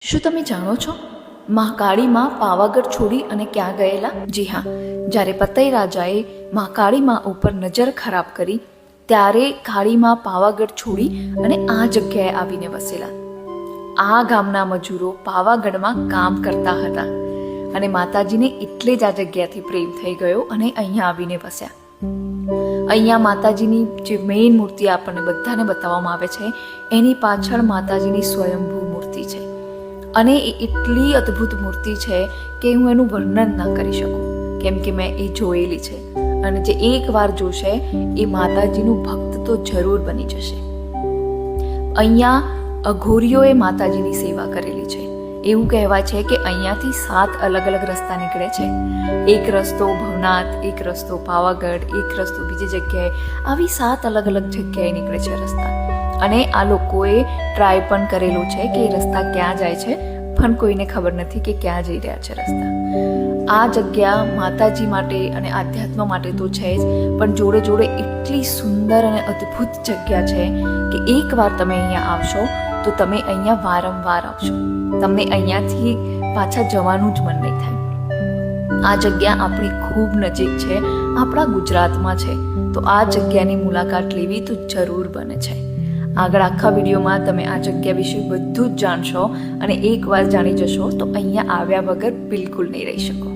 શું તમે જાણો છો મહાકાળીમાં પાવાગઢ છોડી અને ક્યાં ગયેલા? જી હા, જ્યારે પતઈ રાજાએ મહાકાળીમાં ઉપર નજર ખરાબ કરી ત્યારે કાળીમાં પાવાગઢ છોડી અને આ જગ્યાએ આવીને વસેલા. આ ગામના મજૂરો પાવાગઢમાં કામ કરતા હતા અને માતાજીને એટલે જ આ જગ્યાથી પ્રેમ થઈ ગયો અને અહીંયા આવીને વસ્યા. અહીંયા માતાજીની જે મેઇન મૂર્તિ આપણને બધાને બતાવવામાં આવે છે એની પાછળ માતાજીની સ્વયંભૂ મૂર્તિ છે અને એ એટલી અદ્ભુત મૂર્તિ છે કે હું એનું વર્ણન ના કરી શકું, કેમ કે મેં એ જોયેલી છે અને જે એકવાર જોશે એ માતાજીનું ભક્ત તો જરૂર બની જશે. અહીંયા અઘોરીઓએ માતાજીની સેવા કરેલી છે. એવું કહેવાય છે કે અહીંયાથી 7 અલગ અલગ રસ્તા નીકળે છે. એક રસ્તો ભવનાથ, એક રસ્તો પાવાગઢ, એક રસ્તો બીજી જગ્યાએ, આવી 7 અલગ અલગ જગ્યાએ નીકળે છે રસ્તા. અને આ લોકોએ ટ્રાય પણ કરેલું છે કે એ રસ્તા ક્યાં જાય છે, પણ કોઈને ખબર નથી કે ક્યાં જઈ રહ્યા છે રસ્તા. આ જગ્યા માતાજી માટે અને આધ્યાત્મ માટે તો છે જ, પણ જોડે જોડે એટલી સુંદર અને અદ્ભુત જગ્યા છે કે એકવાર તમે અહીંયા આવશો તો તમે અહીંયા વારંવાર આવશો, તમને અહીંયાથી પાછા જવાનું જ મન નહીં થાય. આ જગ્યા આપણી ખૂબ નજીક છે, આપણા ગુજરાતમાં છે, તો આ જગ્યાની મુલાકાત લેવી તો જરૂર બને છે. આગળ આખા વિડીયોમાં તમે આ જગ્યા વિશે બધું જ જાણશો અને એકવાર જાણી જશો તો અહીંયા આવ્યા વગર બિલકુલ નહીં રહી શકો.